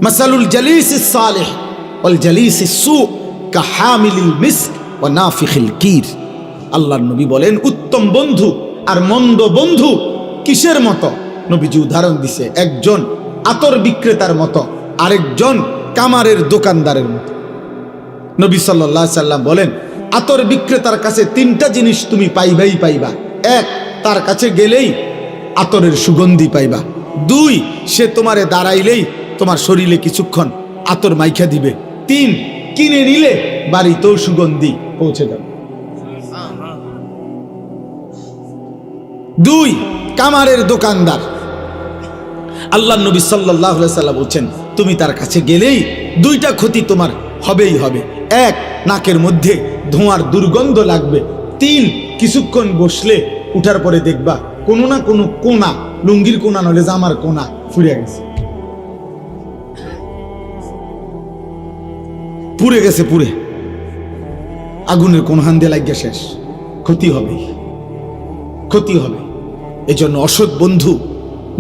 মাসালুল জালিসিস Salih ওয়াল জালিসিস সু কাহামিলিল মিস্ক ওয়া নাফিখিল কির। আল্লাহর নবী বলেন উত্তম বন্ধু আর মন্দ বন্ধু কিসের মতো? নবীজি উদাহরণ দিছে, একজন আতর বিক্রেতার মতো, আরেকজন কামারের দোকানদারের মতো। নবী সাল্লাল্লাহু আলাইহি সাল্লাম বলেন আতর বিক্রেতার কাছে তিনটা জিনিস তুমি পাইবাই পাইবা। এক, তার কাছে গেলেই আতরের সুগন্ধি পাইবা। দুই, সে তোমারে দাঁড়াইলেই তোমার শরীরে কিছুক্ষণ আতর মাইখা দিবে। তিন, কিনে নিলে বাড়িতেও সুগন্ধি পৌঁছে যাবে। দুই, কামারের দোকানদার। আল্লাহ নবী সাল্লাল্লাহু আলাইহি সাল্লাম বলছেন তুমি তার কাছে গেলেই দুইটা ক্ষতি তোমার হবেই হবে। এক, নাকের মধ্যে ধোঁয়ার দুর্গন্ধ লাগবে। তিন, কিছুক্ষণ বসলে উঠার পরে দেখবা কোনো না কোনো কোনা, লুঙ্গির কোনা নলে জামার কোনা ফুরে গেছে, পুড়ে গেছে, পুড়ে আগুনের কোন হান দিয়ে লাগিয়ে শেষ। ক্ষতি হবে, ক্ষতি হবে। এই জন্য অসৎ বন্ধু,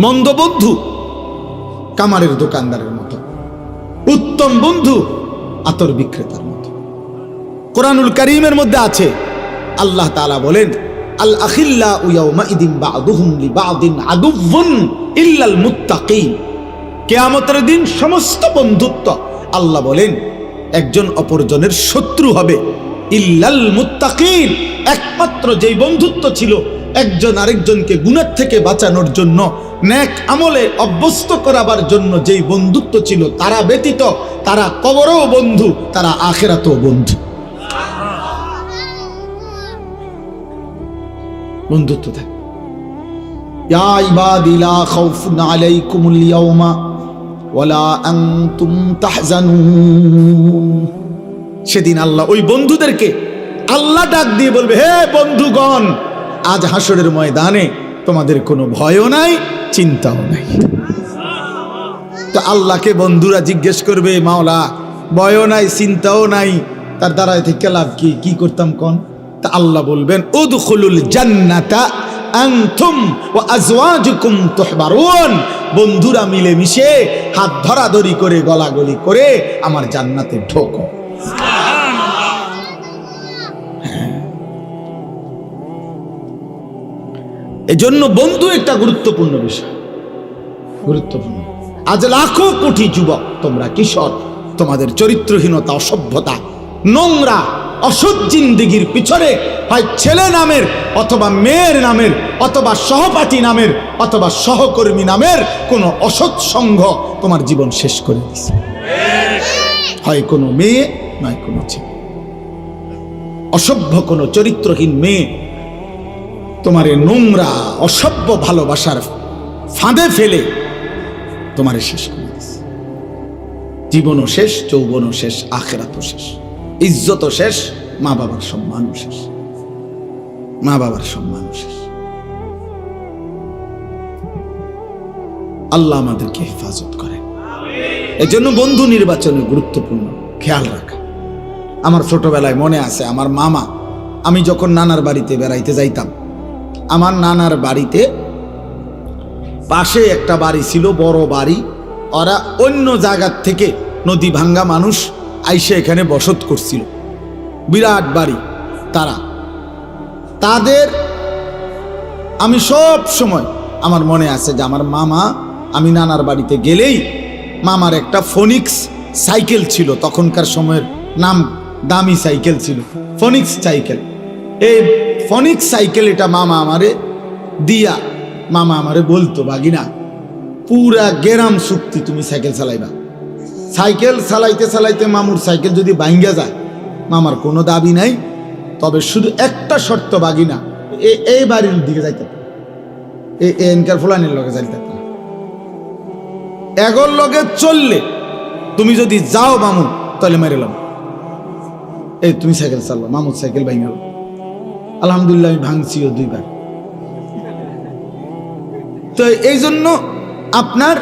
মন্দ বন্ধু কামারের দোকানদারের মতো, উত্তম বন্ধু আতর বিক্রেতার মতো। কোরআনুল কারীমের মধ্যে আছে আল্লাহ তাআলা বলেন আল আখিল্লাউ ইয়াউমাইদিন বা'দুহুম লিবা'দিন আদুউন ইল্লাল মুত্তাকিন। কিয়ামতের দিন সমস্ত বন্ধুত্ব আল্লাহ বলেন একজন অপরজনের শত্রু হবে, ইল্লাল মুত্তাকিন, একমাত্র যেই বন্ধুত্ব ছিল একজন আরেকজনকে গুনাহ থেকে বাঁচানোর জন্য, নেক আমলে অভ্যস্ত করাবার জন্য যেই বন্ধুত্ব ছিল, তারা ব্যতীত তারা কবরেও বন্ধু, তারা আখিরাতেও বন্ধু। বন্ধুত্ব থাকে। ইয়া ইবাদি লা খাউফুন আলাইকুমুল ইয়াওমা ওয়ালা আনতুম তাহজানুন। সেদিন আল্লাহ ওই বন্ধুদেরকে আল্লাহ ডাক দিয়ে বলবে, হে বন্ধুগণ, আজ হাসরের ময়দানে তোমাদের কোনো ভয়ও নাই, চিন্তাও নাই। তো আল্লাহকে বন্ধুরা জিজ্ঞেস করবে, মাওলা ভয়ও নাই, চিন্তাও নাই, তার দ্বারায় থেকে লাভ কি? কি করতাম কোন? তা আল্লাহ বলবেন উদখুলুল জান্নাতা আনতুম ওয়া আজওয়াজুকুম তুহবারুন। বন্ধুরা মিলে মিশে হাত ধরাধরি করে গলাগলি করে আমার জান্নাতে ঢোকো। এজন্য বন্ধু একটা গুরুত্বপূর্ণ বিষয়, গুরুত্বপূর্ণ। আজ লাখো কোটি যুবক, তোমরা কিশোর, তোমাদের চরিত্রহীনতা, অসভ্যতা, নোংরা অসৎ জিন্দেগির পিছনে হয় ছেলে নামের অথবা মেয়ের নামের অথবা সহপাঠী নামের অথবা সহকর্মী নামের কোনো অসৎ সংঘ তোমার জীবন শেষ করে দিছে। হয় কোনো মেয়ে, নয় কোনো ছেলে। অসভ্য কোনো চরিত্রহীন মেয়ে তোমারে নোংরা অসভ্য ভালোবাসার ফাঁদে ফেলে তোমারে শেষ করে দিছে। জীবনও শেষ, যৌবনও শেষ, আখিরাতও শেষ, ইজ্জতও শেষ, মা বাবার সম্মানও শেষ, মা বাবার সম্মানও শেষ। আল্লাহ আমাদেরকে হেফাজত করেন। এজন্য বন্ধু নির্বাচনে গুরুত্বপূর্ণ খেয়াল রাখা। আমার ছোটবেলায় মনে আছে, আমার মামা, আমি যখন নানার বাড়িতে বেড়াইতে যাইতাম, আমার নানার বাড়িতে পাশে একটা বাড়ি ছিল, বড় বাড়ি। ওরা অন্য জায়গার থেকে নদী ভাঙ্গা মানুষ আইসে এখানে বসত করছিল, বিরাট বাড়ি। তাদের আমি সব সময় আমার মনে আছে যে আমার মামা, আমি নানার বাড়িতে গেলেই মামার একটা ফোনিক্স সাইকেল ছিল, তখনকার সময়ের নাম দামি সাইকেল ছিল, ফোনিক্স সাইকেল। এই ফোনিক্স সাইকেল এটা মামা আমারে দিয়া, মামা আমারে বলতো, বাগিনা পুরা গেরাম চুক্তি তুমি সাইকেল চালাইবা। সাইকেল চালাইতে চালাইতে মামুর সাইকেল যদি ভাঙ্গা যায়, মামার কোনো দাবি নাই, তবে শুধু একটা শর্ত, বাগিনা এই বাড়ির দিকে যাইতে, এনকার ফুলানির লগে যাইতে, এগোর লগে চললে তুমি যদি যাও মামু তাহলে মেরেলাম। এই তুমি সাইকেল চালাও, মামুর সাইকেল ভাঙ্গা। আলহামদুলিল্লাহ আমি ভাঙছিও 2 বার। তো এই জন্য আপনার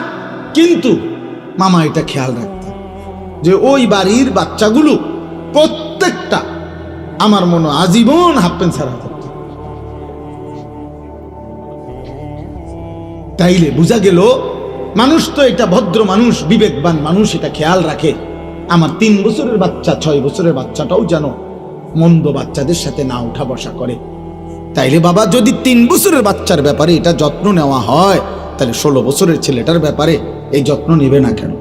কিন্তু মামা এটা খেয়াল রাখতেন যে ওই বাড়ির বাচ্চাগুলো প্রত্যেকটা আমার মনে আজীবন হাফ প্যান্ট ছাড়া থাকতো। তাইলে বোঝা গেল মানুষ তো এটা ভদ্র মানুষ, বিবেকবান মানুষ, এটা খেয়াল রাখে আমার 3 বছরের বাচ্চা 6 বছরের বাচ্চাটাও যেন মন্দ বাচ্চাদের সাথে না উঠা বসা করে। তাইলে বাবা যদি 3 বছরের বাচ্চার ব্যাপারে এটা যত্ন নেওয়া হয়, তাহলে 16 বছরের ছেলেটার ব্যাপারে এই যত্ন নেবে না কেন?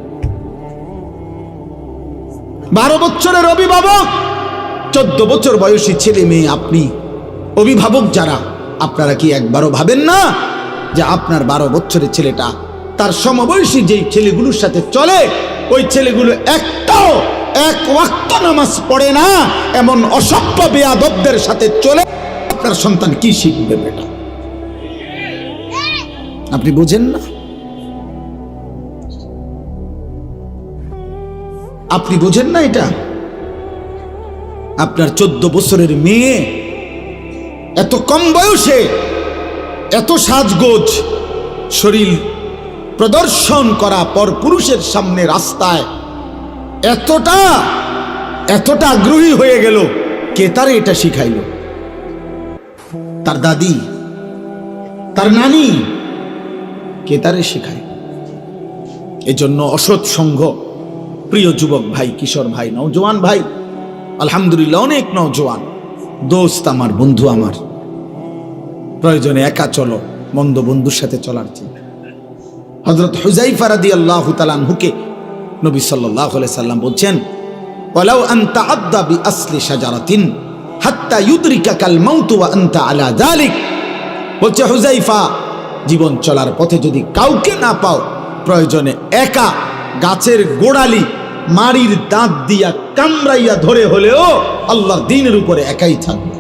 12 বছরের অভিভাবক, 14 বছর বয়সী ছেলে মেয়ে, আপনি অভিভাবক যারা, আপনারা কি একবারও ভাবেন না যে আপনার 12 বছরের ছেলেটা তার সমবয়সী যেই ছেলেগুলোর সাথে চলে, ওই ছেলেগুলো একটাও 1 ওয়াক্ত নামাজ পড়ে না এমন অসভ্য বেয়াদবদের সাথে চলে, আপনার সন্তান কি শিখবে বেটা? আপনি বুঝেন না? আপনি বুঝেন না এটা? আপনার 14 বছরের মেয়ে এত কম বয়সে এত সাজগোজ শরীর প্রদর্শন করা পর পুরুষের সামনে রাস্তায় এতটা আগ্রহী হয়ে গেল, কে তারে এটা শিখাইল? তার দাদি, তার নানি, কে তারে শিখায়? এজন্য অসৎ সঙ্গ, প্রিয় যুবক ভাই, কিশোর ভাই, নওজোয়ান ভাই, আলহামদুলিল্লাহ অনেক নওজোয়ান দোস্ত আমার, বন্ধু আমার, প্রয়োজনে একা চলো, মন্দ বন্ধুর সাথে চলার চেয়ে। হযরত হুযায়ফা রাদিয়াল্লাহু তাআলা আনহুকে নবী সাল্লাল্লাহু আলাইহি সাল্লাম বলছেন, ওয়ালাউ আনতা আদা বিআসলি শাজারাতিন হাত্তা ইউদরিকাকাল মাউত ওয়া আনতা আলা যালিক। বলছে হুযায়ফা, জীবন চলার পথে যদি কাউকে না পাও, প্রয়োজনে একা গাছের গোড়ালি মারির দাঁত দিয়া কামড়াইয়া ধরে হলেও আল্লাহর দ্বীনের উপরে একাই থাকবে,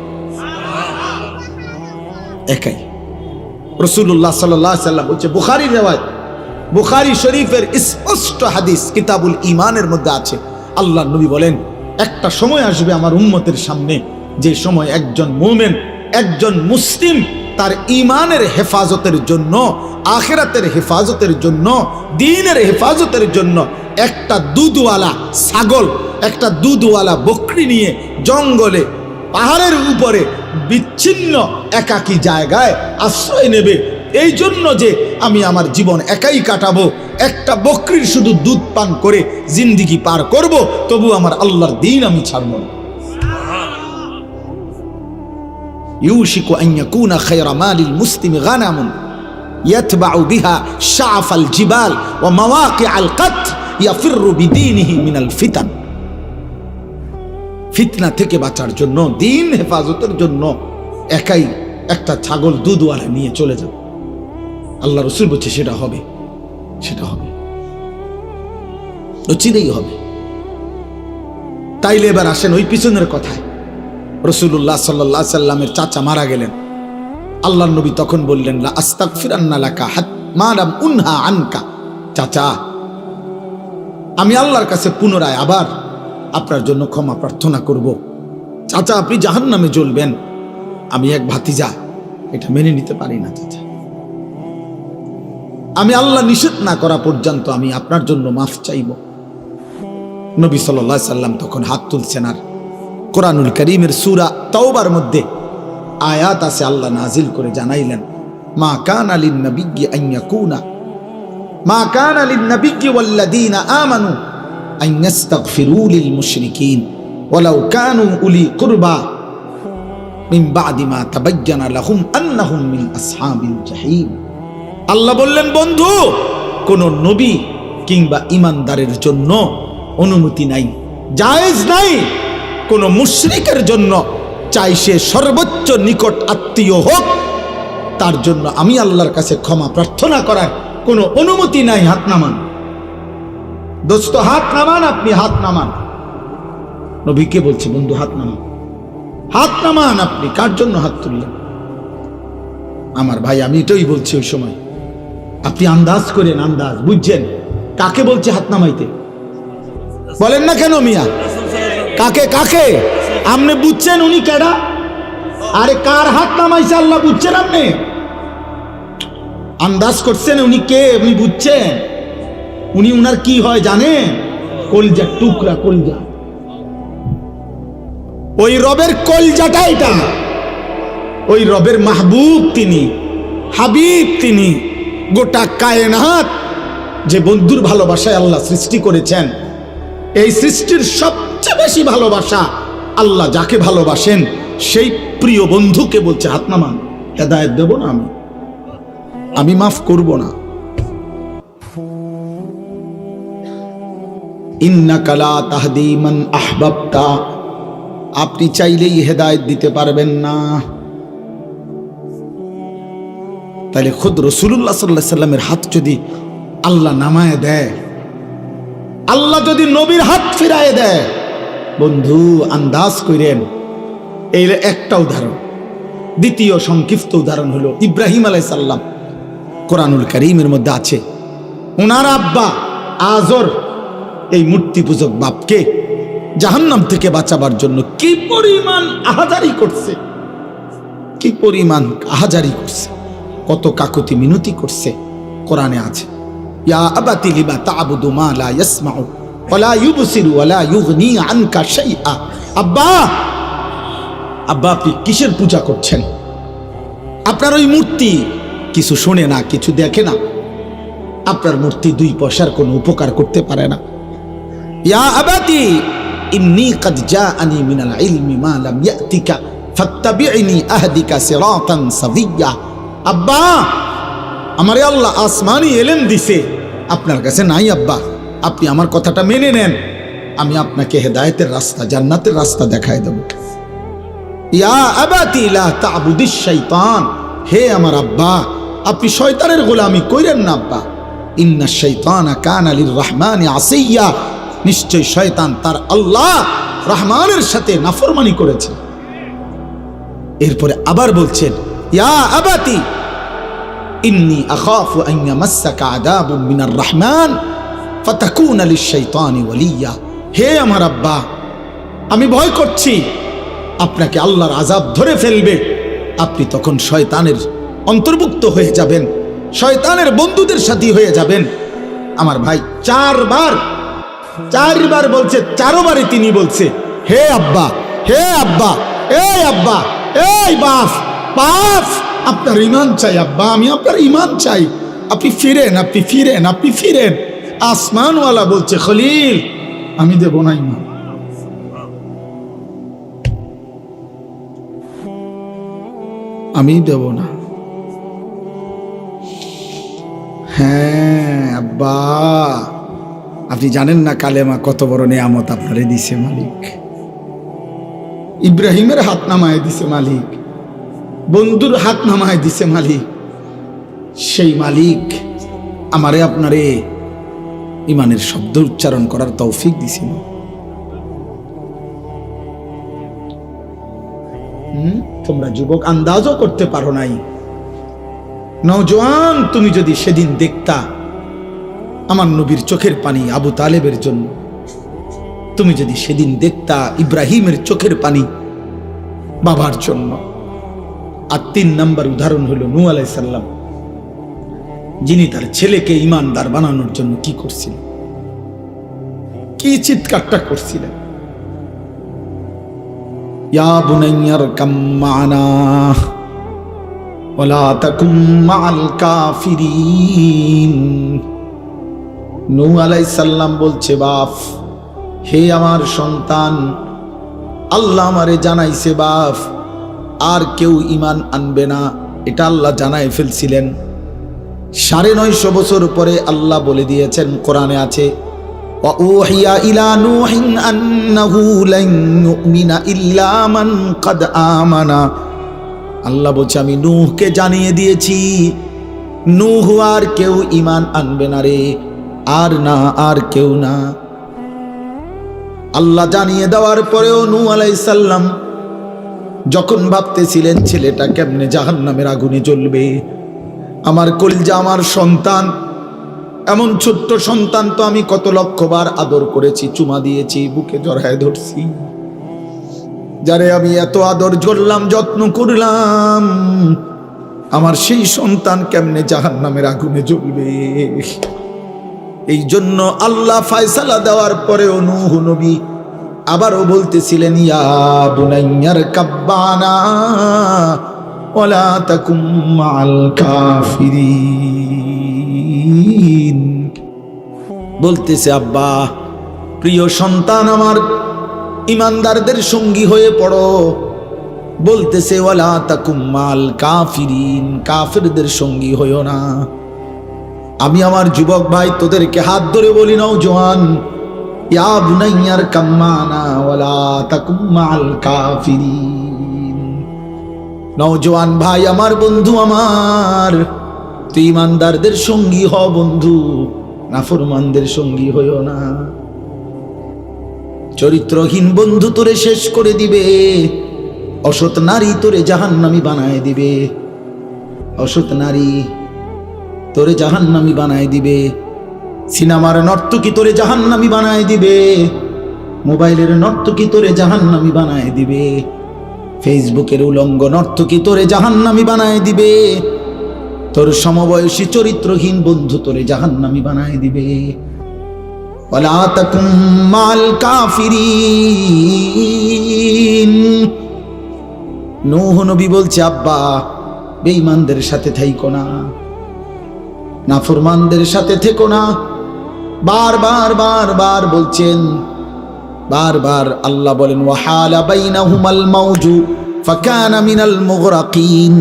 একাই। রাসূলুল্লাহ সাল্লাল্লাহু আলাইহি সাল্লাম বলছে, বুখারীর রিওয়ায়াত, বুখারী শরীফের স্পষ্ট হাদিস কিতাবুল ঈমানের মধ্যে আছে, আল্লাহর নবী বলেন, একটা সময় আসবে আমার উম্মতের সামনে, যে সময় একজন মুমিন, একজন মুসলিম তার ঈমানের হেফাজতের জন্য, আখিরাতের হেফাজতের জন্য, দ্বীনের হেফাজতের জন্য একটা দুধওয়ালা ছাগল, একটা দুধওয়ালা বকরি নিয়ে জঙ্গলে, পাহাড়ের উপরে বিচ্ছিন্ন একাকী জায়গায় আশ্রয় নেবে, এই জন্য যে আমি আমার জীবন একাই কাটাবো, একটা বকরির শুধু দুধ পান করে জিন্দিগি পার করব, তবু আমার আল্লাহর দ্বীন আমি ছাড়ব না। ইউশিকু আন ইয়াকুনা খায়রা মালিল মুসলিমি গানামুন ইয়াতবাউ বিহা শাআফাল জিবাল ওয়া মাওয়াকিআল কাত ইয়াফিররু বিদীনিহি মিনাল ফিতান। ফিতনা থেকে বাঁচার জন্য, দ্বীন হেফাজতের জন্য একাই একটা ছাগল দুধওয়ালা নিয়ে চলে যাও। আল্লাহ রাসূল বলছে সেটা হবে, সেটা হবে, চিরেই হবে। তাইলে এবার আসেন ওই পিছনের কথায়। রাসূলুল্লাহ সাল্লাল্লাহু আলাইহি সাল্লামের চাচা মারা গেলেন, আল্লাহর নবী তখন বললেন, লা আস্তাগফিরান্না লাকা মা লাম উনহা আনকা। চাচা, আমি আল্লাহর কাছে পুনরায় আবার আপনার জন্য ক্ষমা প্রার্থনা করব। চাচা, আপনি জাহান্নামে জ্বলবেন, আমি এক ভাতিজা এটা মেনে নিতে পারি না চাচা। আমি আল্লাহ নিষেধ না করা পর্যন্ত আমি আপনার জন্য মাফ চাইব। নবী সাল্লাল্লাহু আলাইহি সাল্লাম তখন হাত তুলছেন, আর কোরআনুল কারীমের সূরা তাওবার মধ্যে আয়াত আছে, আল্লাহ নাজিল করে জানাইলেন, মা কানা লিন নাবিয়্যি আন ইয়াকুনা মা কানা লিন নাবিয়্যি ওয়াল্লাযীনা আমানু আন ইস্তাগফিরু লিল মুশরিকিন ওয়ালাউ কানু উলি কুরবা মিন বা'দি মা তাবায়্যানা লাহুম আন্নাহুম মিন আসহাবিল জাহিম। আল্লাহ বললেন, বন্ধু, কোন নবী কিংবা ঈমানদারের জন্য অনুমতি নাই, জায়েজ নাই কোন মুশরিকের জন্য, চাই সে সর্বোচ্চ নিকট আত্মীয় হোক, তার জন্য আমি আল্লাহর কাছে ক্ষমা প্রার্থনা করার কোনো অনুমতি নাই। হাত নামান দোস্ত, হাত নামান, আপনি হাত নামান। নবীকে বলছে, বন্ধু হাত নামান, হাত নামান। আপনি কার জন্য হাত তুললেন? আমার ভাই, আমি এটাই বলছি, ওই সময় আপনি আন্দাজ করেন, আন্দাজ বুঝছেন কাকে বলছে হাত নামাইতে? বলেন না কেন মিয়া, কাকে কাকে? আপনি বুঝছেন উনি কেডা? আরে কার হাত নামাইছে আল্লাহ বুঝছেন? আপনি আন্দাজ করছেন উনি কে? উনি বুঝছেন উনি উনার কি হয় জানেন? কলজার টুকরা, কলজা। ওই রবের কলজাটা এটা, ওই রবের মাহবুব তিনি, হাবিব তিনি। গোটা কায়নাত যে বন্ধুর ভালোবাসায় আল্লাহ সৃষ্টি করেছেন, এই সৃষ্টির সবচেয়ে বেশি ভালোবাসা আল্লাহ যাকে ভালোবাসেন সেই প্রিয় বন্ধুকে বলছে হাত নামান, হেদায়েত দেব না আমি মাফ করব না। ইন্নাকা লা তাহদি মান আহবাবতা, আপনি চাইলেই হেদায়েত দিতে পারবেন না। তাহলে খুদ রাসূলুল্লাহ সাল্লাল্লাহু আলাইহি সাল্লামের হাত যদি আল্লাহ নামায় দেয়, আল্লাহ যদি নবীর হাত ফিরায় দেয়, বন্ধু আন্দাজ করেন। এই একটা উদাহরণ। দ্বিতীয় সংক্ষিপ্ত উদাহরণ হলো ইব্রাহিম আলাইহিস সালাম। কোরআনুল কারীমের মধ্যে আছে ওনার আব্বা আজর এই মূর্তি পূজক বাপকে জাহান্নাম থেকে বাঁচাবার জন্য কি পরিমাণ আহাজারি করছে, কি পরিমাণ আহাজারি করছে, কত কাকুতি মিনতি করছে। কোরআনে আছে, ইয়া আবাতি লিমা তা'বুদু মা লা ইয়াসমাউ ওয়া লা ইউবসিরু ওয়া লা ইউগনি আনকা শাইআ। আব্বা, আব্বা আপনি কিসের পূজা করছেন? আপনার ওই মূর্তি কিছু শোনে না, কিছু দেখে না। আপনার মূর্তি 2 পয়সার কোনো উপকার করতে পারে না। ইয়া আবাতি ইন্নী ক্বাদ জাআনি মিনাল ইলমি মা লাম ইয়াতিকা ফাত্তাবি'নি আহদিকা সিরাতান সাবিয়্যা। আব্বা, আমারে আল্লাহ আসমানি ইলম দিছে, আপনার কাছে নাই। আব্বা আপনি আমার কথাটা মেনে নেন, আমি আপনাকে হেদায়েতের রাস্তা, জান্নাতের রাস্তা দেখায় দেব। ইয়া আবাতি লা তা'বুদিশ শাইতান, হে আমার আব্বা আপনি শয়তানের গোলামি কইরেন না। আব্বা ইন্নাশ শাইতানা কানা লির রহমানি আসিয়া, নিশ্চয় শয়তান তার আল্লাহ রহমানের সাথে নাফরমানি করেছে। এরপরে আবার বলছেন, ইয়া আবাতি ইন্নী আখাফু আন ইয়ামাসসাকা আযাবুম মিনার রহমান ফাতাকুনা লিশ-শাইতানি ওয়ালিয়্যা। হে আমার আব্বা, আমি ভয় করছি আপনাকে আল্লাহর আযাব ধরে ফেলবে, আপনি তখন শয়তানের অন্তর্ভুক্ত হয়ে যাবেন, শয়তানের বন্ধুদের সাথী হয়ে যাবেন। আমার ভাই 4 বার বলছে, 4 বারে তিনি বলছে, হে আব্বা, হে আব্বা, এই আব্বা, এই বাপ, বাপ আপনার ঈমান চাই আব্বা, আমি আপনার ঈমান চাই, আপনি ফিরেন, আপনি ফিরেন, আপনি ফিরেন। আসমানওয়ালা বলছে, খলিল আমি দেব না ঈমান। আমি দেব না। হ্যাঁ আব্বা, আপনি জানেন না কালেমা কত বড় নিয়ামত আপনারে দিছে মালিক। ইব্রাহিমের হাত নামায় দিছে মালিক, বন্ধুর হাত নামায় দিছে মালিক। সেই মালিক আমারে আপনারে ইমানের শব্দ উচ্চারণ করার তৌফিক দিছিল। তোমরা যুবক আন্দাজও করতে পারো নাই। নওজোয়ান, তুমি যদি সেদিন দেখতা আমার নবীর চোখের পানি আবু তালেবের জন্য, তুমি যদি সেদিন দেখতা ইব্রাহিমের চোখের পানি বাবার জন্য। আর 3 নম্বর উদাহরণ হলো নূহ আলাইহিস সালাম, যিনি তার ছেলেকে ঈমানদার বানানোর জন্য কি করছিলেন, কি চিৎকারটা করছিলেন। ইয়া বুনাইয়ারকাম মা'না ওয়ালা তাকুম মা'আল কাফিরিন। নূহ আলাইহিস সালাম বলছে, বাপ হে আমার সন্তান, আল্লাহ আমারে জানাইছে বাপ আর কেউ ঈমান আনবে না, এটা আল্লাহ জানাই ফেলছিলেন। 950 বছর পরে আল্লাহ বলে দিয়েছেন, কোরআনে আছে, ওয়া উহিয়া ইলা নূহিন আন্নাহু লান ইউমিনা ইল্লা মান ক্বাদ আমানা। আল্লাহ বলছে, আমি নূহকে জানিয়ে দিয়েছি নূহ আর কেউ ঈমান আনবে না রে, আর না, আর কেউ না। আল্লাহ জানিয়ে দেওয়ার পরেও নূহ আলাইহিস সালাম যখন ভাবতেছিলেন ছেলেটা কেমনে জাহান্নামের আগুনে জ্বলবে, আমার কলিজা, আমার সন্তান, এমন ছোট্ট সন্তান তো আমি কত লক্ষবার আদর করেছি, চুমা দিয়েছি, বুকে জড়ায় ধরছি, যারে আমি এত আদর করলাম, যত্ন করলাম, আমার সেই সন্তান কেমনে জাহান্নামের আগুনে জ্বলবে। এই জন্য আল্লাহ ফয়সালা দেওয়ার পরেও নূহ নবী আবারও বলতেছিলেন, ইয়া বুনাইয়ারকাব মা'না ওয়ালা তাকুম মা'আল কাফিরিন। বলতেছে, আব্বা প্রিয় সন্তান আমার, ইমানদারদের সঙ্গী হয়ে পড়ো। বলতেছে, ওয়ালা তাকুম মাল কাফিরিন, কাফেরদের সঙ্গী হইও না। আমি আমার যুবক ভাই তোদেরকে হাত ধরে বলি, নওজোয়ান, ইয়া বুনাইয়ার কাম্মানা ওয়ালা তাকুম মাল কাফিরিন। নওজোয়ান ভাই আমার, বন্ধু আমার, তুই ইমানদারদের সঙ্গী হ বন্ধু, নাফরমানদের সঙ্গী হইও না। চরিত্রহীন বন্ধু তোরে শেষ করে দিবে, অসৎ নারী তোরে জাহান্নামী বানায় দিবে, অসৎ নারী তোরে জাহান্নামী বানায় দিবে, সিনেমার নর্তকী তোরে জাহান্নামী বানায় দিবে, মোবাইলের নর্তকী তোরে জাহান্নামী বানায় দিবে, ফেসবুকের উলঙ্গ নর্তকী তোরে জাহান্নামী বানায় দিবে, তোর সমবয়সী চরিত্রহীন বন্ধু তোরে জাহান্নামী বানায় দিবে। ওয়ালা তাকুম মাল কাফিরিন। নূহ নবী বলছে, আব্বা বেঈমানদের সাথে থাইকো না, নাফরমানদের সাথে থেকো না। বারবার বারবার বলছেন, বারবার আল্লাহ বলেন, ওয়াহালা বাইনাহুমাল মাউজু ফাকানা মিনাল মুগরাকিন।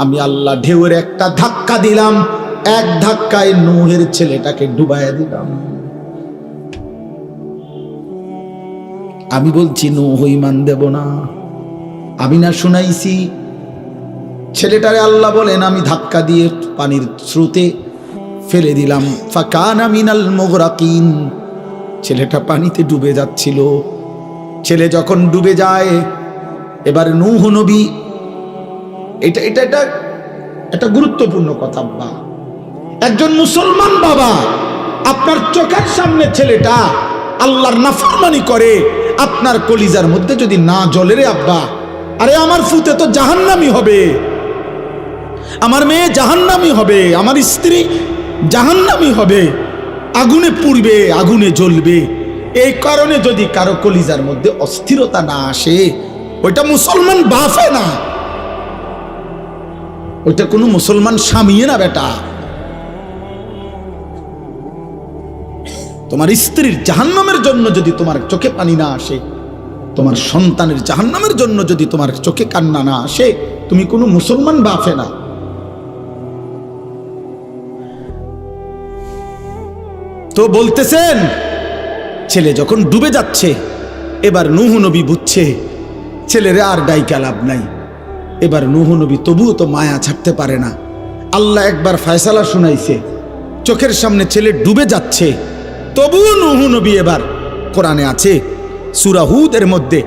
আমি আল্লাহ ঢেউয়ের একটা ধাক্কা দিলাম, এক ধাক্কায় নূহের ছেলেটাকে ডুবাইয়া দিলাম। আমি বলছি নূহ ঈমান দেব না, আমি না শুনাইছি? ছেলেটারে আল্লাহ বলেন, আমি ধাক্কা দিয়ে পানির স্রোতে ফেলে দিলাম, ফাকানা মিনাল মুগরাকিন। ছেলেটা পানিতে ডুবে যাচ্ছিল। ছেলে যখন ডুবে যায়, এবার নূহ নবী, এটা এটা এটা একটা গুরুত্বপূর্ণ কথা। আব্বা, একজন মুসলমান বাবা, আপনার চোখের সামনে ছেলেটা আল্লাহর নাফরমানি করে, আপনার কলিজার মধ্যে যদি না জ্বলে রে আব্বা, আরে আমার ফুতে তো জাহান্নামী হবে, আমার মেয়ে জাহান্নামী হবে, আমার স্ত্রী জাহান্নামী হবে, আগুনে পুড়বে, আগুনে জ্বলবে। এই কারণে যদি কারো কলিজার মধ্যে অস্থিরতা না আসে, ওইটা মুসলমান বাফে না, ওইটা কোনো মুসলমান স্বামীয়ে না। বেটা, তোমার স্ত্রীর জাহান্নামের জন্য যদি তোমার চোখে পানি না আসে, তোমার সন্তানের জাহান্নামের জন্য যদি তোমার চোখে কান্না না আসে, তুমি কোনো মুসলমান বাফে না। তো বলতেছেন, ছেলে যখন ডুবে যাচ্ছে, এবার নূহ নবী বুঝছে ছেলেরে আর ডাইকা লাভ নাই। এবার নূহ নবী তবুও তো মায়া ছাড়তে পারে না। আল্লাহ একবার ফয়সালা শুনাইছে, চোখের সামনে ছেলে ডুবে যাচ্ছে, তবুও নূহ নবী এবার, কোরআনে আছে সূরা হুদের মধ্যে,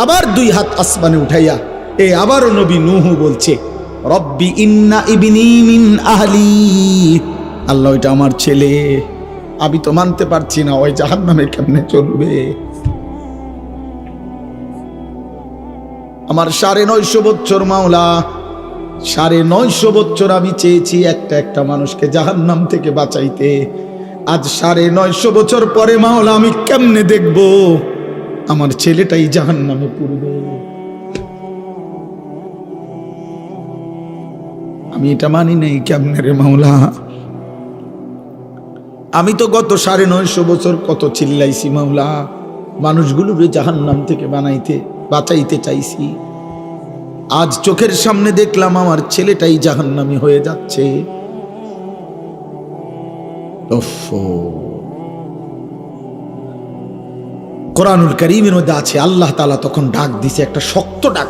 আবার দুই হাত আসমানে উঠাইয়া আবারও নবী নূহ বলছে, রব্বি ইন্না ইবনি মিন আহলি। আল্লাহ, ওইটা আমার ছেলে, আমি তো মানতে পারছি না, ওই জাহান্নামে কেমনে চলবে। আমার 950 বছর মাওলা, 950 বছর আমি চেয়েছি একটা একটা মানুষকে জাহান্নাম থেকে বাঁচাইতে। আজ 950 বছর পরে মাওলা, আমি কেমনে দেখব আমার ছেলেটাই জাহান্নামে পড়বে। আমি এটা মানি নাই, কেমনে রে মাওলা। আমি তো গত 950 বছর কত চিল্লাইছি মাওলা, মানুষগুলোকে জাহান্নাম থেকে বাঁচাইতে চাইছি। আজ চোখের সামনে দেখলাম আমার ছেলেটাই জাহান্নামী হয়ে যাচ্ছে। কোরআনুল কারীমের মধ্যে আছে, আল্লাহ তাআলা তখন ডাক দিছে, একটা শক্ত ডাক,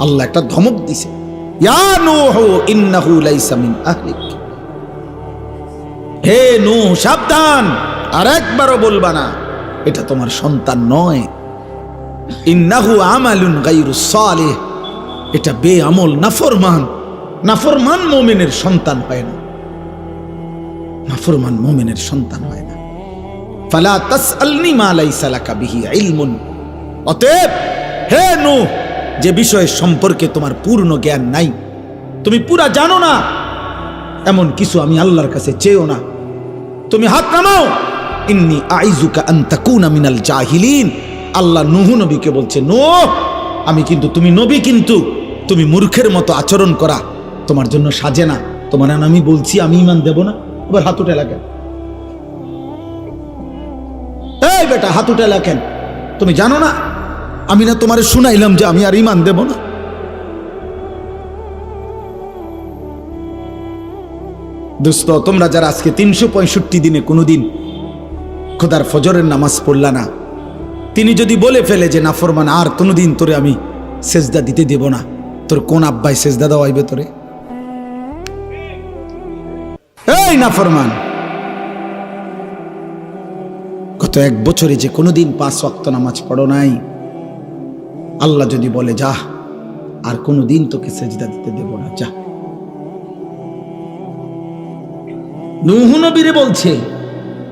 আল্লাহ একটা ধমক দিছে, ইয়া নূহ ইন্নাহু লাইসা মিন আহলিক। হে নূহ, সাবধান, আর একবারও বলবা না এটা তোমার সন্তান নয়। ইন্নাহু আমালুন গায়রুস সালিহ, এটা বেআমল নাফরমান, নাফরমান মুমিনের সন্তান হয় না, নাফরমান মুমিনের সন্তান হয় না। ফালা তাসআলনি মা লাইসা লাকা বিহি ইলমুন। অতএব হে নূহ, যে বিষয়ের সম্পর্কে তোমার পূর্ণ জ্ঞান নাই, তুমি পুরা জানো না, এমন কিছু আমি আল্লাহর কাছে চেয়েও না। তুমি হাত নামাও, ইন্নী আইযুকা আন তাকুনা মিনাল জাহিলিন। আল্লাহ নূহ নবীকে বলছে, নূহ, আমি কিন্তু, তুমি নবী, কিন্তু তুমি মূর্খের মতো আচরণ করা তোমার জন্য সাজে না। তোমার আমি বলছি আমি ঈমান দেব না, আবার হাত উঠে লাগে। এই বেটা হাত উঠে লেখেন, তুমি জানো না আমি না তোমারে শুনাইলাম যে আমি আর ঈমান দেব না? দোস্ত, তোমরা যারা আজকে 365 দিনে কোনোদিন খোদার ফজরের নামাজ পড়লা না, তিনি যদি বলে ফেলে যে নাফরমান আর কোনোদিন তোরে আমি সেজদা দিতে দেব না, তোর কোন আব্বাই সেজদা দেওয়াইবে তোরে? এই নাফরমান, গত 1 বছরে যে কোনোদিন 5 ওয়াক্ত নামাজ পড়ো নাই, আল্লাহ যদি বলে যা আর কোনোদিন তোকে সেজদা দিতে দেব না, যা। নূহ নবীরে বলছে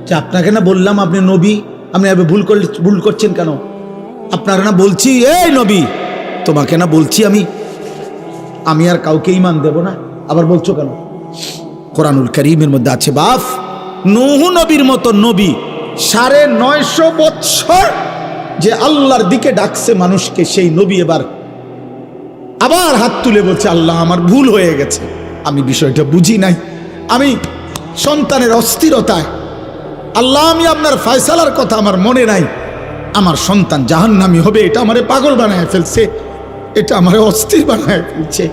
যে আপনাকে না বললাম আপনি নবী, আপনি ভুল করছেন কেন? আপনারা না বলছি, এই নবী তোমাকে না বলছি আমি আর কাউকে ঈমান দেব না, আবার বলছো কেন? কোরআনুল কারীমের মধ্যে আছে, বাপ নূহ নবীর মতো নবী 950 বছর যে আল্লাহর দিকে ডাকছে মানুষকে, সেই নবী এবার আবার হাত তুলে বলছে আল্লাহ আমার ভুল হয়ে গেছে, আমি বিষয়টা বুঝি নাই, আমি সন্তানের অস্থিরতায়, আল্লাহ আমি আপনার ফয়সালার কথা আমার মনে নাই, আমার সন্তান জাহান্নামী হবে, এটা আমারে পাগল বানায় ফেলছে, এটা আমারে অস্থির বানায় ফেলছে,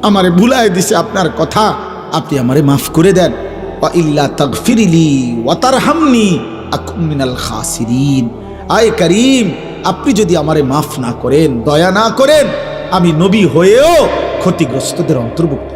আমারে ভুলায় দিছে আপনার কথা, আপনি আমারে মাফ করে দেন। ওয়া ইল্লা তাগফিরলি ওয়া তারহামনি আকুম মিনাল খাসিরিন। আয় করিম, আপনি যদি আমারে মাফ না করেন, দয়া না করেন, আমি নবী হয়েও ক্ষতিগ্রস্তদের অন্তর্ভুক্ত